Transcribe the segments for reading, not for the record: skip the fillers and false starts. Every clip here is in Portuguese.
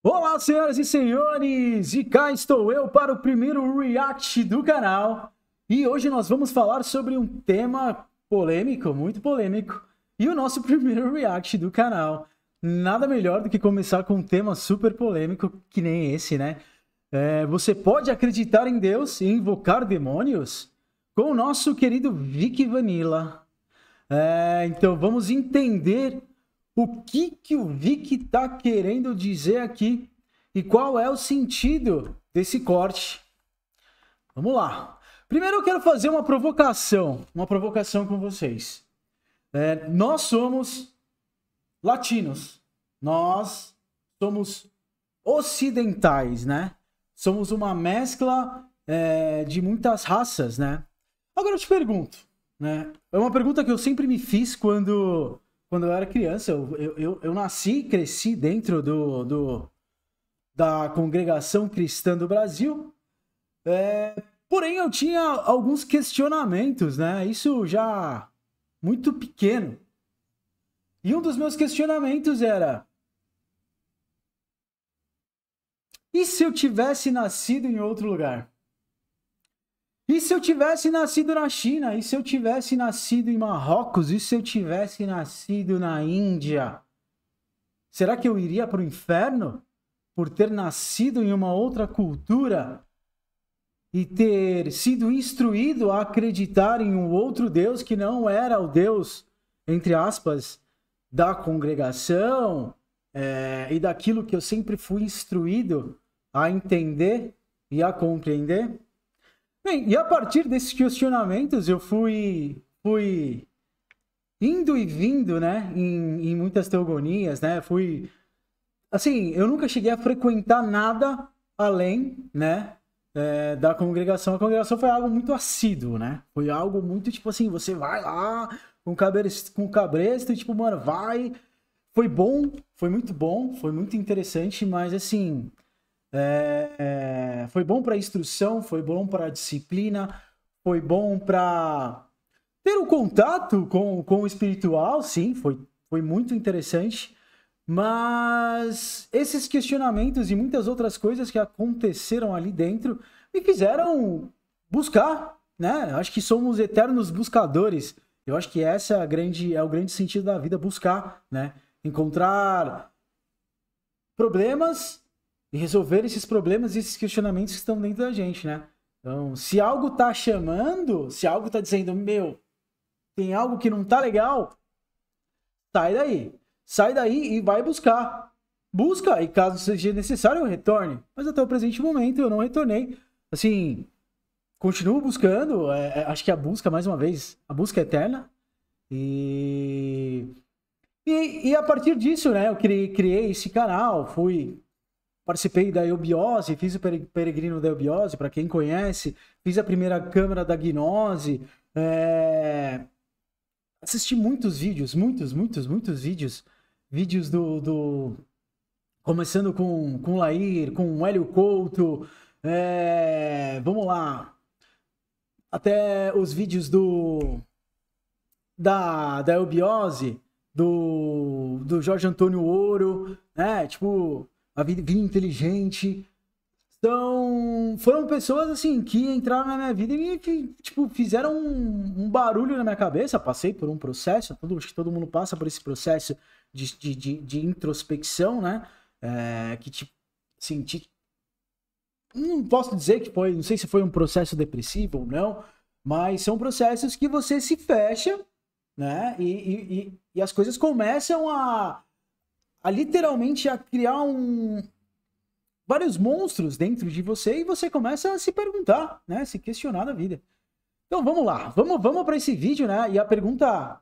Olá, senhoras e senhores! E cá estou eu para o primeiro react do canal. E hoje nós vamos falar sobre um tema polêmico, muito polêmico. E o nosso primeiro react do canal. Nada melhor do que começar com um tema super polêmico que nem esse, né? Você pode acreditar em Deus e invocar demônios? Com o nosso querido Vic Vanilla. Então vamos entender o que o Vic está querendo dizer aqui e qual é o sentido desse corte. Vamos lá. Primeiro eu quero fazer uma provocação com vocês. Nós somos latinos, nós somos ocidentais, né? Somos uma mescla de muitas raças, né? Agora eu te pergunto, né? É uma pergunta que eu sempre me fiz quando eu era criança. Eu nasci e cresci dentro da congregação cristã do Brasil. Porém, eu tinha alguns questionamentos, né? Isso já muito pequeno. E um dos meus questionamentos era: e se eu tivesse nascido em outro lugar? E se eu tivesse nascido na China? E se eu tivesse nascido em Marrocos? E se eu tivesse nascido na Índia? Será que eu iria para o inferno por ter nascido em uma outra cultura e ter sido instruído a acreditar em um outro Deus que não era o Deus, entre aspas, da congregação e daquilo que eu sempre fui instruído a entender e a compreender? Bem, e a partir desses questionamentos eu fui indo e vindo, né, em muitas teogonias, né, assim, eu nunca cheguei a frequentar nada além, né, da congregação. A congregação foi algo muito assíduo, né, foi algo muito, tipo assim, você vai lá com o cabresto, e tipo, mano, vai, foi bom, foi muito interessante, mas assim, foi bom para instrução, foi bom para disciplina, foi bom para ter um contato com o espiritual, sim, foi muito interessante. Mas esses questionamentos e muitas outras coisas que aconteceram ali dentro me fizeram buscar, né? Acho que somos eternos buscadores. Eu acho que essa é o grande sentido da vida, buscar, né? Encontrar problemas e resolver esses problemas e esses questionamentos que estão dentro da gente, né? Então, se algo tá chamando, se algo tá dizendo, meu, tem algo que não tá legal, sai daí. Sai daí e vai buscar. Busca, e caso seja necessário, eu retorne. Mas até o presente momento eu não retornei. Assim, continuo buscando. Acho que a busca, mais uma vez, a busca é eterna. E a partir disso, né, eu criei esse canal, participei da Eubiose, fiz o Peregrino da Eubiose, para quem conhece, fiz a primeira câmara da Gnose, assisti muitos vídeos, muitos vídeos, começando com o Lair, com o Hélio Couto, vamos lá, até os vídeos da Eubiose, do Jorge Antônio Ouro, né? Tipo, a vida inteligente. Então, foram pessoas assim que entraram na minha vida e tipo, fizeram um barulho na minha cabeça. Passei por um processo, acho que todo mundo passa por esse processo de introspecção, né? Que tipo, assim, não posso dizer que foi, não sei se foi um processo depressivo ou não, mas são processos que você se fecha, né? E as coisas começam a literalmente a criar vários monstros dentro de você e você começa a se perguntar, né? Se questionar na vida. Então vamos lá, vamos para esse vídeo, né? E a pergunta,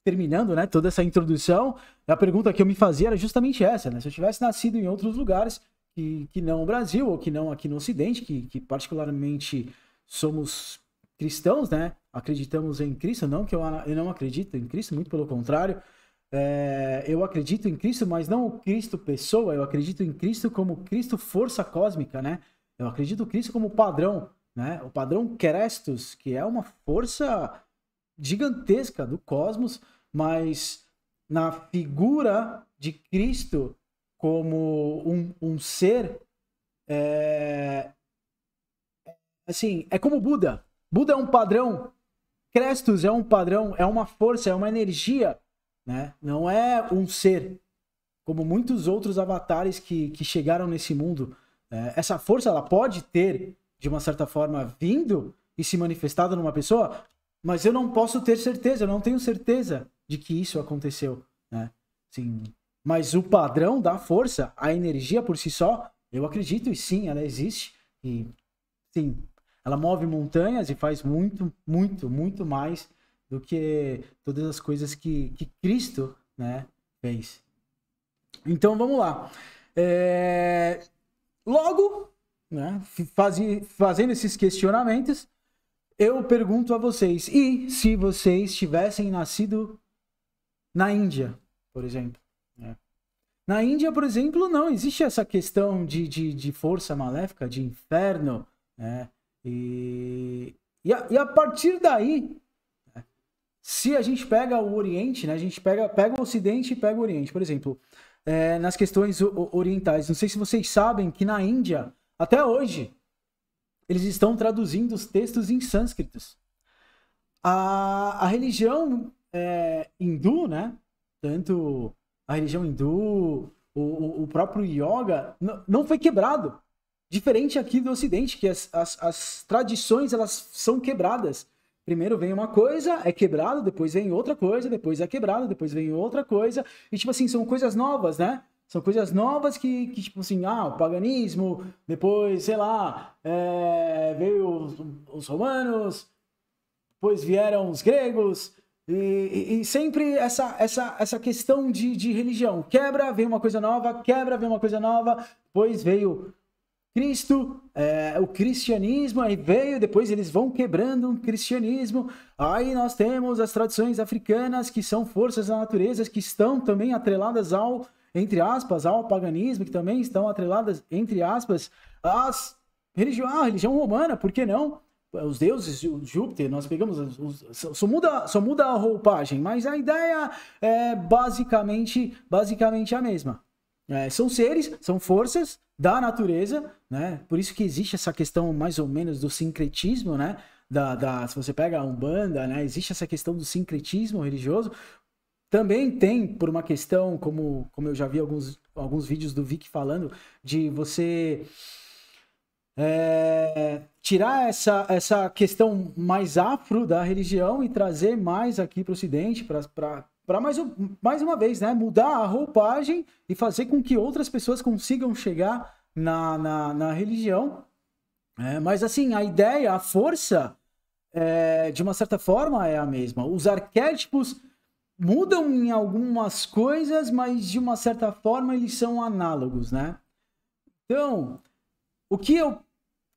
terminando, né? Toda essa introdução, a pergunta que eu me fazia era justamente essa, né? Se eu tivesse nascido em outros lugares que não o Brasil ou que não aqui no Ocidente, que particularmente somos cristãos, né? Acreditamos em Cristo, não que eu não acredito em Cristo, muito pelo contrário. Eu acredito em Cristo, mas não o Cristo pessoa, eu acredito em Cristo como Cristo força cósmica, né? Eu acredito em Cristo como padrão, né? O padrão Crestus, que é uma força gigantesca do cosmos, mas na figura de Cristo como um ser, assim, é como Buda. Buda é um padrão, Crestus é um padrão, é uma força, é uma energia, né? Não é um ser, como muitos outros avatares que chegaram nesse mundo. Essa força, ela pode ter, de uma certa forma, vindo e se manifestado numa pessoa, mas eu não posso ter certeza, eu não tenho certeza de que isso aconteceu, né? Sim. Mas o padrão da força, a energia por si só, eu acredito, e sim, ela existe, e sim, ela move montanhas e faz muito, muito, muito mais do que todas as coisas que Cristo, né, fez. Então, vamos lá. Logo, né, fazendo esses questionamentos, eu pergunto a vocês, e se vocês tivessem nascido na Índia, por exemplo? Né? Na Índia, por exemplo, não existe essa questão de força maléfica, de inferno, né? E a partir daí, né, se a gente pega o Oriente, né, a gente pega o Ocidente e pega o Oriente, por exemplo, nas questões orientais, não sei se vocês sabem que na Índia, até hoje, eles estão traduzindo os textos em sânscritos. A religião hindu, né, tanto a religião hindu, o próprio yoga, não foi quebrado. Diferente aqui do Ocidente, que as tradições, elas são quebradas. Primeiro vem uma coisa, é quebrado, depois vem outra coisa, depois é quebrado, depois vem outra coisa. E, tipo assim, são coisas novas, né? São coisas novas que tipo assim, o paganismo, depois, sei lá, veio os romanos, depois vieram os gregos, e sempre essa questão de religião. Quebra, vem uma coisa nova, quebra, vem uma coisa nova, depois veio Cristo, o cristianismo, aí veio, depois eles vão quebrando o cristianismo, aí nós temos as tradições africanas, que são forças da natureza, que estão também atreladas ao, entre aspas, ao paganismo, que também estão atreladas, entre aspas, a religião romana, por que não? Os deuses, Júpiter, nós pegamos, só muda a roupagem, mas a ideia é basicamente a mesma. São seres, são forças da natureza, né? Por isso que existe essa questão mais ou menos do sincretismo, né? Se você pega a Umbanda, né? Existe essa questão do sincretismo religioso. Também tem, por uma questão, como eu já vi alguns vídeos do Vic falando, de você tirar essa questão mais afro da religião e trazer mais aqui para o Ocidente, para mais uma vez, né, mudar a roupagem e fazer com que outras pessoas consigam chegar na religião. Mas assim, a ideia, a força, de uma certa forma é a mesma. Os arquétipos mudam em algumas coisas, mas de uma certa forma eles são análogos, né? Então, o que eu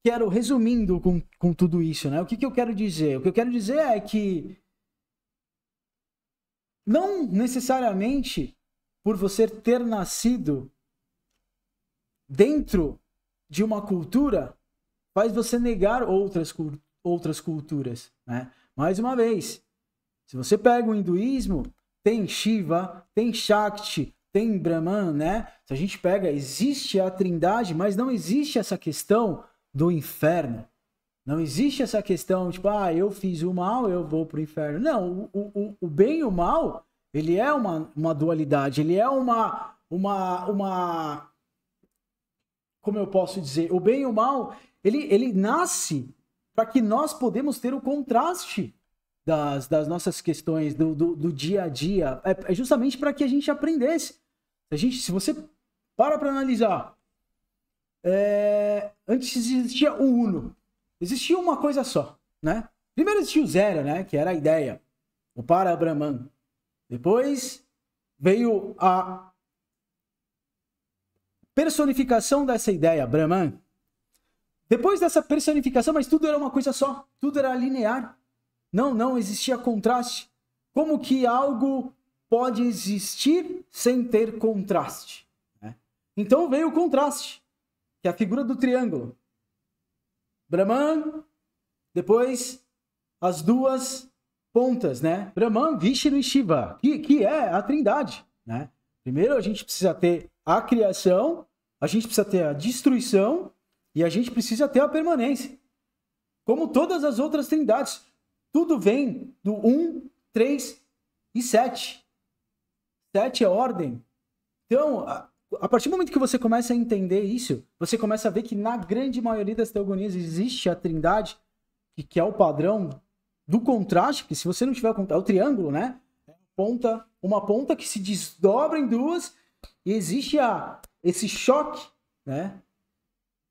quero, resumindo com tudo isso, né? O que eu quero dizer? O que eu quero dizer é que não necessariamente por você ter nascido dentro de uma cultura faz você negar outras culturas, né? Mais uma vez, se você pega o hinduísmo, tem Shiva, tem Shakti, tem Brahman, né? Se a gente pega, existe a trindade, mas não existe essa questão do inferno. Não existe essa questão, tipo, eu fiz o mal, eu vou pro inferno. Não, o bem e o mal, ele é uma dualidade, ele é uma como eu posso dizer? O bem e o mal, ele nasce para que nós podemos ter o contraste das nossas questões, do dia a dia. É justamente para que a gente aprendesse. Se você para analisar, antes existia o uno. Existia uma coisa só, né? Primeiro existia o zero, né? Que era a ideia. O para-Brahman. Depois veio a personificação dessa ideia, Brahman. Depois dessa personificação, mas tudo era uma coisa só. Tudo era linear. Não existia contraste. Como que algo pode existir sem ter contraste? Né? Então veio o contraste, que é a figura do triângulo. Brahman, depois as duas pontas, né? Brahman, Vishnu e Shiva, que é a trindade, né? Primeiro a gente precisa ter a criação, a gente precisa ter a destruição e a gente precisa ter a permanência. Como todas as outras trindades. Tudo vem do 1, 3 e 7. 7 é ordem. Então, a partir do momento que você começa a entender isso, você começa a ver que na grande maioria das teogonias existe a trindade, que é o padrão do contraste, que se você não tiver o triângulo, né? Uma ponta que se desdobra em duas e existe esse choque, né?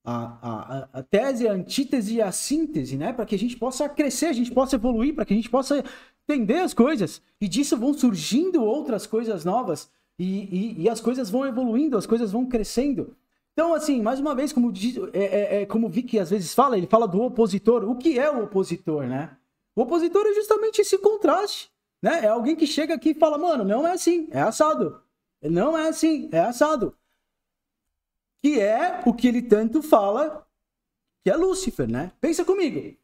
A tese, a antítese e a síntese, né? Para que a gente possa crescer, a gente possa evoluir, para que a gente possa entender as coisas. E disso vão surgindo outras coisas novas. E as coisas vão evoluindo, as coisas vão crescendo. Então, assim, mais uma vez, como o Vic às vezes fala, ele fala do opositor. O que é o opositor, né? O opositor é justamente esse contraste, né? É alguém que chega aqui e fala, mano, não é assim, é assado. Não é assim, é assado. Que é o que ele tanto fala, que é Lúcifer, né? Pensa comigo.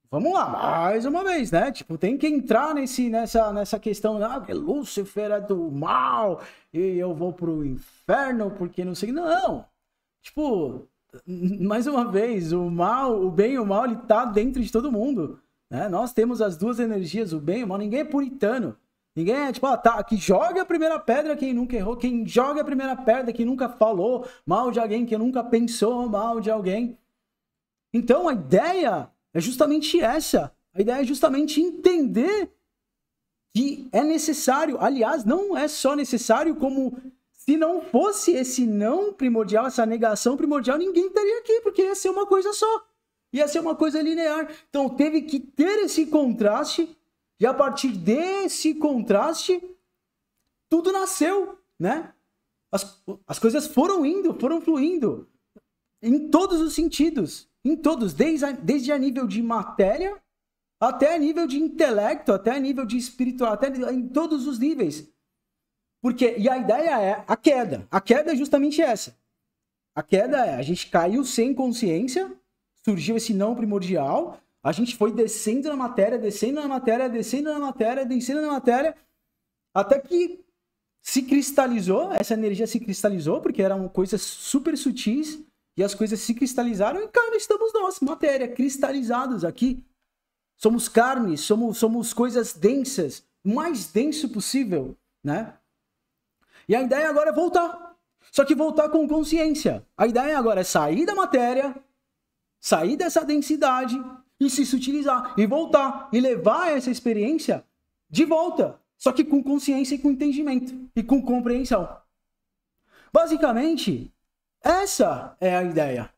Vamos lá, mais uma vez, né? Tipo, tem que entrar nessa questão, que Lúcifer é do mal e eu vou pro inferno porque não sei... Não! Tipo, mais uma vez, o mal, o bem e o mal, ele tá dentro de todo mundo, né? Nós temos as duas energias, o bem e o mal. Ninguém é puritano. Ninguém é tipo, que joga a primeira pedra quem nunca errou, quem joga a primeira pedra quem nunca falou mal de alguém, quem nunca pensou mal de alguém. Então a ideia é justamente essa. A ideia é justamente entender que é necessário. Aliás, não é só necessário, como se não fosse esse não primordial, essa negação primordial, ninguém estaria aqui, porque ia ser uma coisa só. Ia ser uma coisa linear. Então teve que ter esse contraste. E a partir desse contraste, tudo nasceu, né? As coisas foram indo, foram fluindo. Em todos os sentidos. Em todos. Desde a nível de matéria, até a nível de intelecto, até a nível de espiritual, até em todos os níveis. E a ideia é a queda. A queda é justamente essa. A queda é, a gente caiu sem consciência, surgiu esse não primordial... A gente foi descendo na matéria, descendo na matéria, descendo na matéria, descendo na matéria, até que se cristalizou, essa energia se cristalizou, porque eram coisas super sutis, e as coisas se cristalizaram, e cara, estamos nós, matéria, cristalizados aqui. Somos carne, somos coisas densas, o mais denso possível, né? E a ideia agora é voltar. Só que voltar com consciência. A ideia agora é sair da matéria, sair dessa densidade, e se utilizar, e voltar, e levar essa experiência de volta, só que com consciência e com entendimento, e com compreensão. Basicamente, essa é a ideia.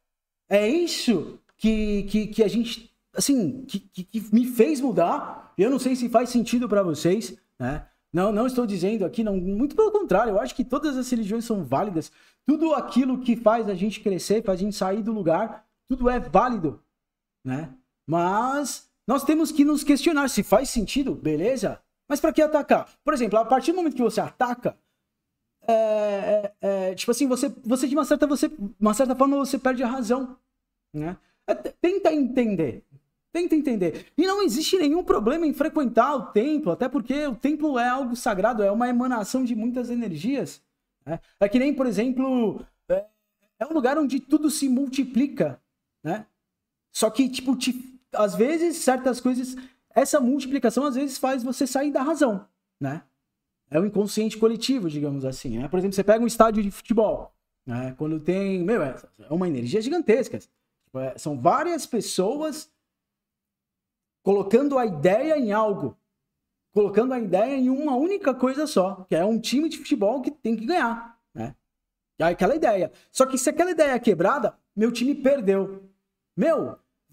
É isso que a gente, assim, que me fez mudar. Eu não sei se faz sentido para vocês, né? Não estou dizendo aqui, não, muito pelo contrário, eu acho que todas as religiões são válidas. Tudo aquilo que faz a gente crescer, faz a gente sair do lugar, tudo é válido, né? Mas nós temos que nos questionar se faz sentido, beleza? Mas para que atacar? Por exemplo, a partir do momento que você ataca, tipo assim, você de uma certa forma você perde a razão, né? Tenta entender. E não existe nenhum problema em frequentar o templo, até porque o templo é algo sagrado, é uma emanação de muitas energias, né? É que nem, por exemplo, é um lugar onde tudo se multiplica, né? Só que, tipo, às vezes, certas coisas, essa multiplicação, às vezes, faz você sair da razão, né? É o inconsciente coletivo, digamos assim, né? Por exemplo, você pega um estádio de futebol, né? Quando tem... é uma energia gigantesca. São várias pessoas colocando a ideia em algo. Colocando a ideia em uma única coisa só, que é um time de futebol que tem que ganhar, né? É aquela ideia. Só que se aquela ideia é quebrada, meu time perdeu.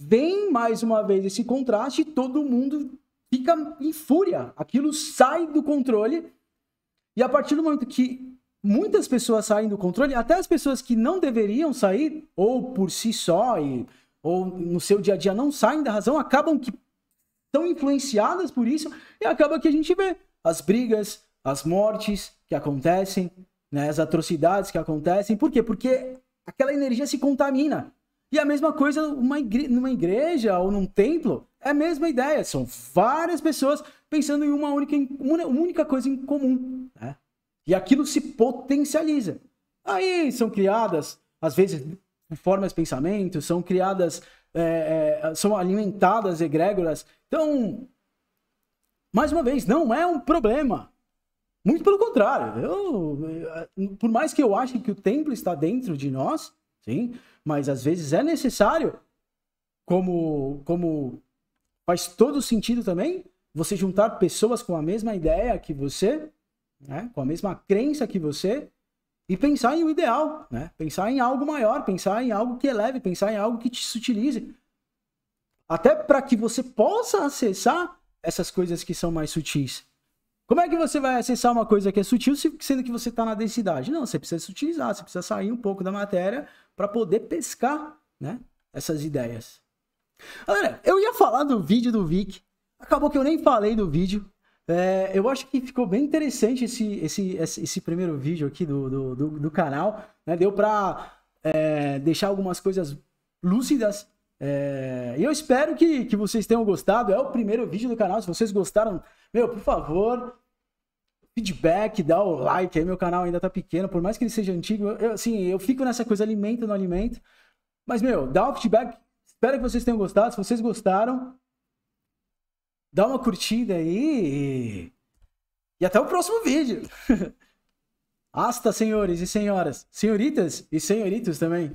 Vem mais uma vez esse contraste e todo mundo fica em fúria. Aquilo sai do controle. E a partir do momento que muitas pessoas saem do controle, até as pessoas que não deveriam sair, ou por si só, ou no seu dia a dia não saem da razão, acabam que são influenciadas por isso, e acaba que a gente vê as brigas, as mortes que acontecem, né, as atrocidades que acontecem. Por quê? Porque aquela energia se contamina. E a mesma coisa numa igreja ou num templo, é a mesma ideia. São várias pessoas pensando em uma única coisa em comum, né? E aquilo se potencializa. Aí são criadas, às vezes, formas de pensamento, são criadas, são alimentadas egrégoras. Então, mais uma vez, não é um problema. Muito pelo contrário. Por mais que eu ache que o templo está dentro de nós, sim, mas às vezes é necessário, como faz todo sentido também, você juntar pessoas com a mesma ideia que você, né, com a mesma crença que você, e pensar em um ideal, né? Pensar em algo maior, pensar em algo que eleve, pensar em algo que te sutilize. Até para que você possa acessar essas coisas que são mais sutis. Como é que você vai acessar uma coisa que é sutil, sendo que você está na densidade? Não, você precisa sutilizar, você precisa sair um pouco da matéria para poder pescar, né, essas ideias. Galera, eu ia falar do vídeo do Vic, acabou que eu nem falei do vídeo. Eu acho que ficou bem interessante esse primeiro vídeo aqui do canal, né? Deu para deixar algumas coisas lúcidas. E eu espero que vocês tenham gostado. É o primeiro vídeo do canal. Se vocês gostaram, meu, por favor, feedback, dá o like aí. Meu canal ainda tá pequeno, por mais que ele seja antigo. Eu fico nessa coisa, alimento, não alimento. Mas, meu, dá o feedback. Espero que vocês tenham gostado. Se vocês gostaram, dá uma curtida aí e até o próximo vídeo. Hasta, senhores e senhoras, senhoritas e senhoritos também.